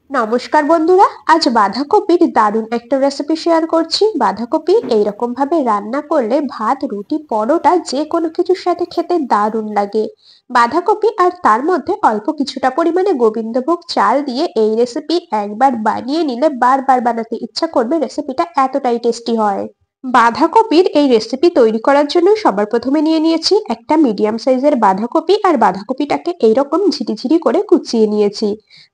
নমস্কার বন্ধুরা, আজ বাঁধাকপির দারুণ একটা রেসিপি শেয়ার করছি। বাঁধাকপি এইরকম ভাবে রান্না করলে ভাত, রুটি, পরোটা যে কোনো কিছুর সাথে খেতে দারুণ লাগে। বাঁধাকপি আর তার মধ্যে অল্প কিছুটা পরিমাণে গোবিন্দভোগ চাল দিয়ে এই রেসিপি একবার বানিয়ে নিলে বারবার বানাতে ইচ্ছা করবে। রেসিপিটা এতটাই টেস্টি হয়। বাঁধাকপির এই রেসিপি তৈরি করার জন্য সবার প্রথমে নিয়ে নিয়েছি একটা মিডিয়াম সাইজের বাঁধাকপি, আর বাঁধাকপিটাকে এইরকম ঝিরিঝিরি করে কুচিয়ে নিয়েছি।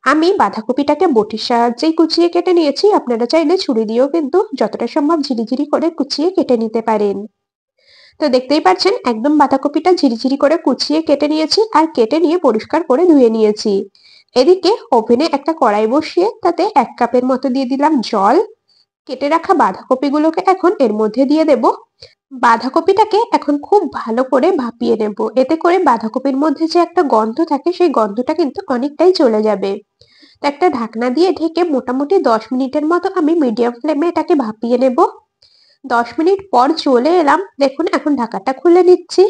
আমি বাঁধাকপিটাকে বটির সাহায্যেই কুচিয়ে কেটে নিয়েছি, আপনারা চাইলে ছুরি দিয়েও কিন্তু যতটা সম্ভব ঝিরিঝিরি করে কুচিয়ে কেটে নিতে পারেন। তো দেখতেই পাচ্ছেন একদম বাঁধাকপিটা ঝিরিঝিরি করে কুচিয়ে কেটে নিয়েছি, আর কেটে নিয়ে পরিষ্কার করে ধুয়ে নিয়েছি। এদিকে ওভেনে একটা কড়াই বসিয়ে তাতে 1 কাপের মতো দিয়ে দিলাম জল। কেটে রাখা বাঁধাকপিগুলোকে এখন এর মধ্যে দিয়ে দেব। বাঁধাকপিটাকে এখন খুব ভালো করে ভাপিয়ে নেব, এতে করে বাঁধাকপির মধ্যে যে একটা গন্ধ থাকে সেই গন্ধটা কিন্তু অনেকটাই চলে যাবে। তো একটা ঢাকনা দিয়ে ঢেকে মোটামুটি 10 মিনিটের মতো আমি মিডিয়াম ফ্লেমে এটাকে ভাপিয়ে নেব। 10 মিনিট পর চলে এলাম, দেখুন এখন ঢাকাটা খুলে নিচ্ছি।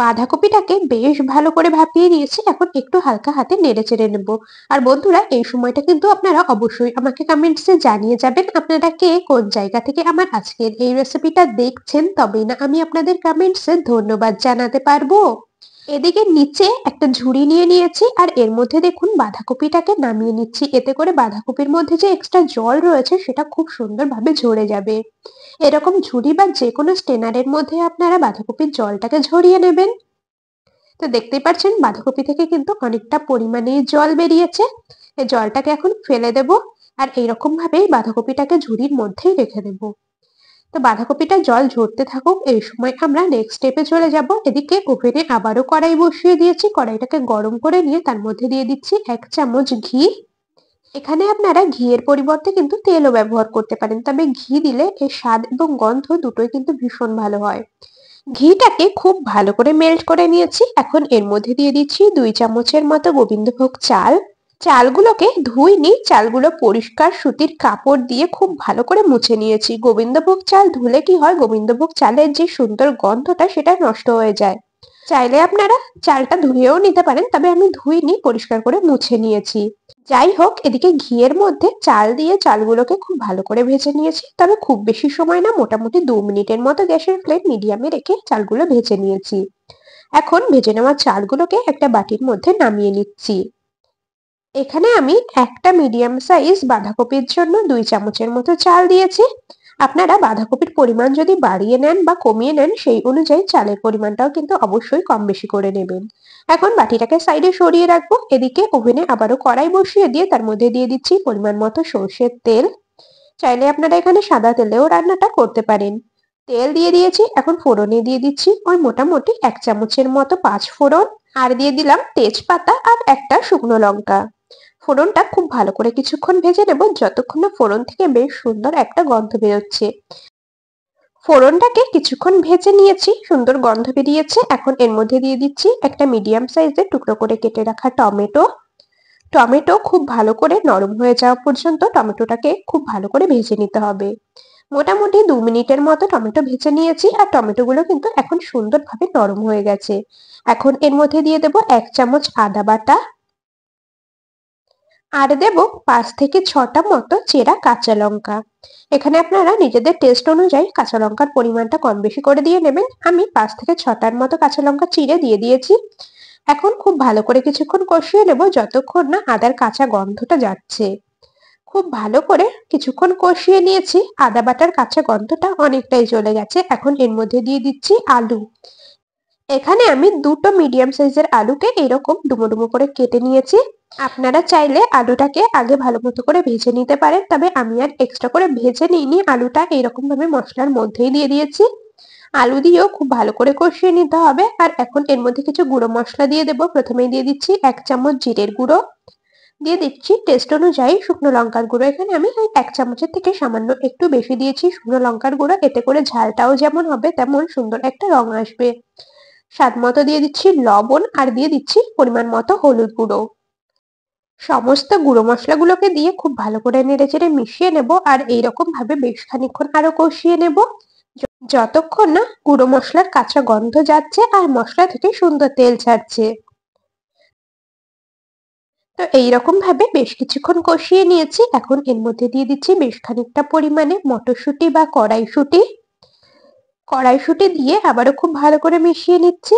বাঁধাকপিটাকে বেশ ভালো করে ভাপিয়ে নিয়েছি, এখন একটু হালকা হাতে নেড়ে চেড়ে নেব। আর বন্ধুরা, এই সময়টা কিন্তু আপনারা অবশ্যই আমাকে কমেন্টসে জানিয়ে যাবেন আপনারা কে কোন জায়গা থেকে আমার আজকের এই রেসিপিটা দেখছেন, তবেই না আমি আপনাদের কমেন্টসে ধন্যবাদ জানাতে পারবো। এদিকে নিচে একটা ঝুড়ি নিয়ে নিয়েছি, আর এর মধ্যে দেখুন বাঁধাকপিটাকে নামিয়ে নিচ্ছি, এতে করে বাঁধাকপির মধ্যে যে এক্সট্রা জল রয়েছে সেটা খুব সুন্দরভাবে ঝরে যাবে। এরকম ঝুড়ি বা যে কোনো স্টেনারের মধ্যে আপনারা বাঁধাকপির জলটাকে ঝরিয়ে নেবেন। তো দেখতেই পাচ্ছেন বাঁধাকপি থেকে কিন্তু অনেকটা পরিমাণেই জল বেরিয়েছে। এই জলটাকে এখন ফেলে দেব, আর এইরকম ভাবেই বাঁধাকপিটাকে ঝুড়ির মধ্যেই রেখে দেব। তো বাঁধাকপিটা জল ঝরতে থাকুক, এই সময় আমরা নেক্সট স্টেপে চলে যাব। এদিকে ওভেনে আবারও কড়াই বসিয়ে দিয়েছি, কড়াইটাকে গরম করে নিয়ে তার মধ্যে দিয়ে দিচ্ছি 1 চামচ ঘি। এখানে আপনারা ঘিয়ের পরিবর্তে কিন্তু তেলও ব্যবহার করতে পারেন, তবে ঘি দিলে এর স্বাদ এবং গন্ধ দুটোই কিন্তু ভীষণ ভালো হয়। ঘিটাকে খুব ভালো করে মেল্ট করে নিয়েছি, এখন এর মধ্যে দিয়ে দিচ্ছি 2 চামচের মতো গোবিন্দভোগ চাল। চালগুলোকে ধুইনি, চালগুলো পরিষ্কার সুতির কাপড় দিয়ে খুব ভালো করে মুছে নিয়েছি। গোবিন্দভোগ চাল ধুলে কি হয়, গোবিন্দভোগ চালের যে সুন্দর গন্ধটা সেটা নষ্ট হয়ে যায়। চাইলে আপনারা চালটা ধুয়েও নিতে পারেন, তবে আমি ধুইনি, পরিষ্কার করে মুছে নিয়েছি। যাই হোক, এদিকে ঘিয়ের মধ্যে চাল দিয়ে চালগুলোকে খুব ভালো করে ভেজে নিয়েছি, তবে খুব বেশি সময় না, মোটামুটি 2 মিনিটের মতো গ্যাসের ফ্লেম মিডিয়ামে রেখে চালগুলো ভেজে নিয়েছি। এখন ভেজে নেওয়া চালগুলোকে একটা বাটির মধ্যে নামিয়ে নিচ্ছি। এখানে আমি একটা মিডিয়াম সাইজ বাঁধাকপির জন্য 2 চামচের মতো চাল দিয়েছি। আপনারা বাঁধাকপির পরিমাণ যদি বাড়িয়ে নেন বা কমিয়ে নেন, সেই অনুযায়ী চালের পরিমাণটাও কিন্তু অবশ্যই কম বেশি করে নেবেন। এখন বাটিটাকে সাইডে সরিয়ে রাখবো। এদিকে ওভেনে আবারও কড়াই বসিয়ে দিয়ে তার মধ্যে দিয়ে দিচ্ছি পরিমাণ মতো সর্ষের তেল। চাইলে আপনারা এখানে সাদা তেলেও রান্নাটা করতে পারেন। তেল দিয়ে দিয়েছি, এখন ফোড়নে দিয়ে দিচ্ছি ওই মোটামুটি 1 চামচের মতো 5 ফোড়ন, আর দিয়ে দিলাম তেজপাতা আর একটা শুকনো লঙ্কা। ফোড়নটা খুব ভালো করে কিছুক্ষণ ভেজে নেব, যতক্ষণ না ফোড়ন থেকে বেশ সুন্দর একটা গন্ধ বেরোচ্ছে। ফোড়নটাকে কিছুক্ষণ ভেজে নিয়েছি, সুন্দর গন্ধ বেরিয়েছে। এখন এর মধ্যে দিয়ে দিচ্ছি একটা মিডিয়াম সাইজের টুকরো করে কেটে রাখা টমেটো। টমেটো খুব ভালো করে নরম হয়ে যাওয়া পর্যন্ত টমেটোটাকে খুব ভালো করে ভেজে নিতে হবে। মোটামুটি 2 মিনিটের মতো টমেটো ভেজে নিয়েছি, আর টমেটোগুলো কিন্তু এখন সুন্দরভাবে নরম হয়ে গেছে। এখন এর মধ্যে দিয়ে দেব 1 চামচ আদা বাটা, আর দেব 5 থেকে 6টা মতো চেরা কাঁচা লঙ্কা। এখানে আপনারা নিজেদের টেস্ট অনুযায়ী কাঁচা লঙ্কার পরিমাণটা কম বেশি করে দিয়ে নেবেন। আমি 5 থেকে 6টার মতো কাঁচা লঙ্কা চিড়ে দিয়ে দিয়েছি। এখন খুব ভালো করে কিছুক্ষণ কষিয়ে নেব, যতক্ষণ না আদার কাঁচা গন্ধটা যাচ্ছে। খুব ভালো করে কিছুক্ষণ কষিয়ে নিয়েছি, আদা বাটার কাঁচা গন্ধটা অনেকটাই চলে গেছে। এখন এর মধ্যে দিয়ে দিচ্ছি আলু। এখানে আমি দুটো মিডিয়াম সাইজের আলুকে এরকম ডুমো ডুমো করে কেটে নিয়েছি। আপনারা চাইলে আলুটাকে আগে ভালো মতো করে ভেজে নিতে পারেন, তবে আমি আর এক্সট্রা করে ভেজে নিইনি, আলুটা এইরকম ভাবে মশলার মধ্যেই দিয়ে দিয়েছি। আলু দিয়েও খুব ভালো করে কষিয়ে নিতে হবে। আর এখন এর মধ্যে কিছু গুঁড়ো মশলা দিয়ে দেবো। প্রথমেই দিয়ে দিচ্ছি 1 চামচ জিরের গুঁড়ো, দিয়ে দিচ্ছি টেস্ট অনুযায়ী শুকনো লঙ্কার গুঁড়ো। এখানে আমি 1 চামচের থেকে সামান্য একটু বেশি দিয়েছি শুকনো লঙ্কার গুঁড়ো, এতে করে ঝালটাও যেমন হবে তেমন সুন্দর একটা রং আসবে। স্বাদ মতো দিয়ে দিচ্ছি লবণ, আর দিয়ে দিচ্ছি পরিমাণ মতো হলুদ গুঁড়ো। সমস্ত গুঁড়ো মশলাগুলোকে দিয়ে খুব ভালো করে নেড়েচেড়ে মিশিয়ে নেব, আর এইরকম ভাবে বেশ খানিকক্ষণ আরো কষিয়ে নেব, যতক্ষণ না গুঁড়ো মশলার কাঁচা গন্ধ যাচ্ছে আর মশলা থেকে সুন্দর তেল ছাড়ছে। তো তো এইরকম ভাবে বেশ কিছুক্ষণ কষিয়ে নিয়েছি। এখন এর মধ্যে দিয়ে দিচ্ছি বেশ খানিকটা পরিমাণে মটরশুঁটি বা কড়াইশুঁটি। কড়াইশুঁটি দিয়ে আবারও খুব ভালো করে মিশিয়ে নিচ্ছি।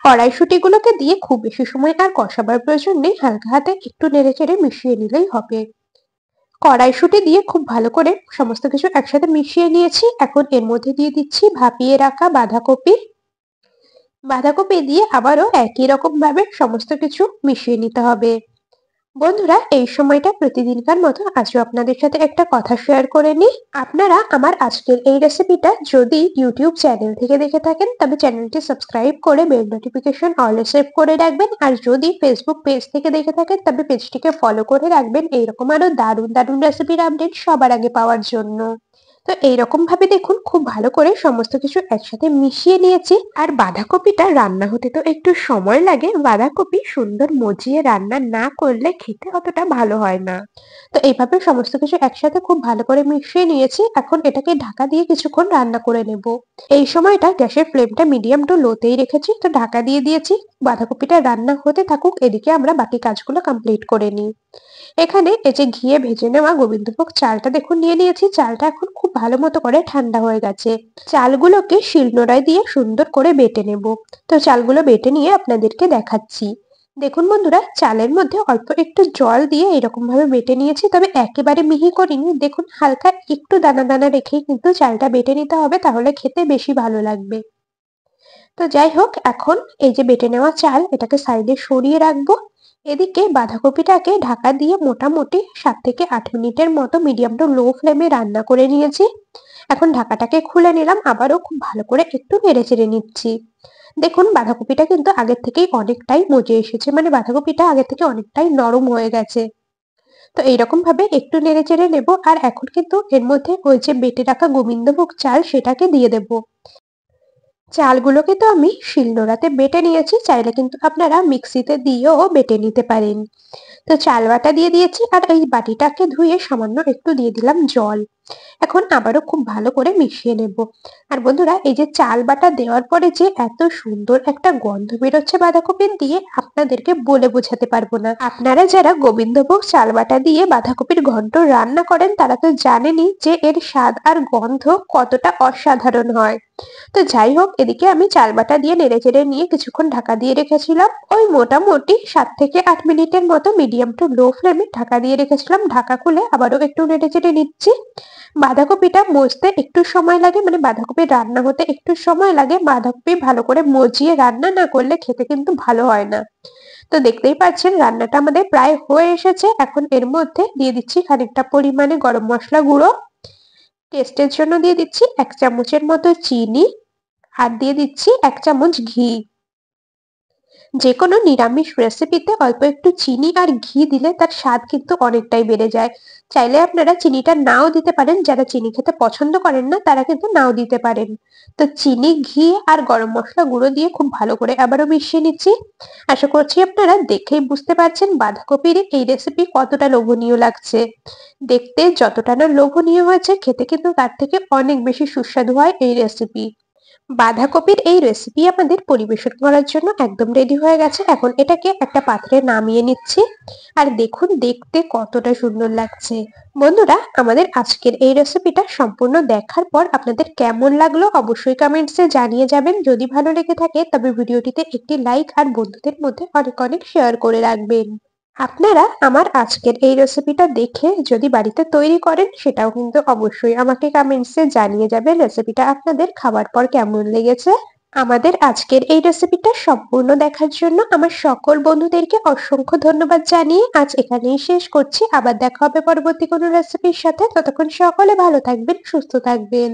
কড়াইশুঁটিগুলোকে দিয়ে খুব বেশি সময় আর কষাবার প্রয়োজন নেই, হালকা হাতে একটু নেড়েচেড়ে মিশিয়ে নিলেই হবে। কড়াইশুঁটি দিয়ে খুব ভালো করে সমস্ত কিছু একসাথে মিশিয়ে নিয়েছি। এখন এর মধ্যে দিয়ে দিচ্ছি ভাপিয়ে রাখা বাঁধাকপি। বাঁধাকপি দিয়ে আবারও একই রকম ভাবে সমস্ত কিছু মিশিয়ে নিতে হবে। বন্ধুরা, এই সময়টা প্রতিদিনকার মতো আজও আপনাদের সাথে একটা কথা শেয়ার করে নিই। আপনারা আমার আজকের এই রেসিপিটা যদি ইউটিউব চ্যানেল থেকে দেখে থাকেন তবে চ্যানেলটি সাবস্ক্রাইব করে বেল নোটিফিকেশন অলে সেভ করে রাখবেন, আর যদি ফেসবুক পেজ থেকে দেখে থাকেন তবে পেজটিকে ফলো করে রাখবেন এইরকম আরো দারুণ দারুণ রেসিপির আপডেট সবার আগে পাওয়ার জন্য। তো এইরকম ভাবে দেখুন খুব ভালো করে সমস্ত কিছু একসাথে মিশিয়ে নিয়েছি। আর বাঁধাকপিটা রান্না হতে তো একটু সময় লাগে, বাঁধাকপি সুন্দর মজিয়ে রান্না না করলে খেতে অতটা ভালো হয় না। তো এইভাবে সমস্ত কিছু একসাথে খুব ভালো করে মিশিয়ে নিয়েছি। এখন এটাকে ঢাকা দিয়ে কিছুক্ষণ রান্না করে নেব। এই সময়টা গ্যাসের ফ্লেমটা মিডিয়াম টু লোতেই রেখেছি, তো ঢাকা দিয়ে দিয়েছি। বাঁধাকপিটা রান্না হতে থাকুক, এদিকে আমরা বাকি কাজগুলো কমপ্লিট করে নিই। এখানে এই যে ঘিয়ে ভেজে নেওয়া গোবিন্দভোগ চালটা দেখুন নিয়ে নিয়েছি। চালটা এখন খুব ভালো মতো করে ঠান্ডা হয়ে গেছে। চালগুলোকে শিলনোড়ায় দিয়ে সুন্দর করে বেটে নেব। তো চালগুলো বেটে নিয়ে আপনাদেরকে দেখাচ্ছি। দেখুন বন্ধুরা, চালের মধ্যে অল্প একটু জল দিয়ে এরকম ভাবে বেটে নিয়েছি, তবে একেবারে মিহি করিনি। দেখুন হালকা একটু দানা দানা রেখেই কিন্তু চালটা বেটে নিতে হবে, তাহলে খেতে বেশি ভালো লাগবে। তো যাই হোক, এখন এই যে বেটে নেওয়া চাল এটাকে সাইডে সরিয়ে রাখবো। এদিকে বাঁধাকপিটাকে ঢাকা দিয়ে মোটামুটি 7 থেকে 8 মিনিটের মতো মিডিয়াম টু লো ফ্লেমে রান্না করে নিয়েছি। এখন ঢাকাটাকে খুলে নিলাম, আবারও খুব ভালো করে একটু নেড়ে চেড়ে নিচ্ছি। দেখুন বাঁধাকপিটা কিন্তু আগের থেকেই অনেকটাই মজে এসেছে, মানে বাঁধাকপিটা আগের থেকে অনেকটাই নরম হয়ে গেছে। তো এইরকম ভাবে একটু নেড়ে চেড়ে নেবো। আর এখন কিন্তু এর মধ্যে ওই যে বেটে রাখা গোবিন্দভোগ চাল সেটাকে দিয়ে দেবো। চালগুলোকে তো আমি শিলনোড়াতে বেটে নিয়েছি, চাইলে কিন্তু আপনারা মিক্সিতে দিয়েও বেটে নিতে পারেন। তো চাল বাটা দিয়ে দিয়েছি, আর এই বাটিটাকে ধুয়ে সামান্য একটু দিয়ে দিলাম জল। এখন আবারও খুব ভালো করে মিশিয়ে নেব। আর বন্ধুরা, এই যে চাল বাটা দেওয়ার পরে যে এত সুন্দর একটা গন্ধ বেরোচ্ছে বাঁধাকপির দিয়ে, আপনাদেরকে বলে বোঝাতে পারবো না। আপনারা যারা গোবিন্দভোগ চাল বাটা দিয়ে বাঁধাকপির ঘন্ট রান্না করেন তারা তো জানেনই যে এর স্বাদ আর গন্ধ কতটা অসাধারণ হয়। তো যাই হোক, এদিকে আমি চাল বাটা দিয়ে নেড়েচেড়ে নিয়ে কিছুক্ষণ ঢাকা দিয়ে রেখেছিলাম। ওই মোটামুটি 7 থেকে 8 মিনিটের মতো মিডিয়াম টু লো ফ্লেমে ঢাকা দিয়ে রেখেছিলাম। ঢাকা খুলে আবারও একটু নেড়েচেড়ে নিচ্ছি। বাঁধাকপিটা মজতে একটু সময় লাগে, মানে বাঁধাকপি রান্না হতে একটু সময় লাগে। বাঁধাকপি ভালো করে মজিয়ে রান্না না করলে খেতে কিন্তু ভালো হয় না। তো দেখতেই পাচ্ছেন রান্নাটা আমাদের প্রায় হয়ে এসেছে। এখন এর মধ্যে দিয়ে দিচ্ছি খানিকটা পরিমাণে গরম মশলা গুঁড়ো। টেস্টের জন্য দিয়ে দিচ্ছি 1 চামচের মতো চিনি, আর দিয়ে দিচ্ছি 1 চামচ ঘি। যে কোনো নিরামিষ রেসিপিতে অল্প একটু চিনি আর ঘি দিলে তার স্বাদ কিন্তু অনেকটাই বেড়ে যায়। চাইলে আপনারা চিনিটা নাও দিতে পারেন, যারা চিনি খেতে পছন্দ করেন না তারা কিন্তু নাও দিতে পারেন। তো চিনি, ঘি আর গরম মশলা গুঁড়ো দিয়ে খুব ভালো করে আবারও মিশিয়ে নিচ্ছি। আশা করছি আপনারা দেখেই বুঝতে পারছেন বাঁধাকপির এই রেসিপি কতটা লোভনীয় লাগছে। দেখতে যতটা না লোভনীয় হয়েছে, খেতে কিন্তু তার থেকে অনেক বেশি সুস্বাদু হয় এই রেসিপি। বাঁধাকপির এই রেসিপি আমাদের পরিবেশন করার জন্য একদম রেডি হয়ে গেছে। এখন এটাকে একটা পাত্রে নামিয়ে নিচ্ছি। আর দেখুন দেখতে কতটা সুন্দর লাগছে। বন্ধুরা, আমাদের আজকের এই রেসিপিটা সম্পূর্ণ দেখার পর আপনাদের কেমন লাগলো অবশ্যই কমেন্টসে জানিয়ে যাবেন। যদি ভালো লেগে থাকে তবে ভিডিওটিতে একটি লাইক আর বন্ধুদের মধ্যে অনেক অনেক শেয়ার করে রাখবেন। আপনারা আমার আজকের এই রেসিপিটা দেখে যদি বাড়িতে তৈরি করেন সেটাও কিন্তু অবশ্যই আমাকে কমেন্টসে জানিয়ে যাবেন রেসিপিটা আপনাদের খাওয়ার পর কেমন লেগেছে। আমাদের আজকের এই রেসিপিটা সম্পূর্ণ দেখার জন্য আমার সকল বন্ধুদেরকে অসংখ্য ধন্যবাদ জানিয়ে আজ এখানেই শেষ করছি। আবার দেখা হবে পরবর্তী কোনো রেসিপির সাথে। ততক্ষণ সকলে ভালো থাকবেন, সুস্থ থাকবেন।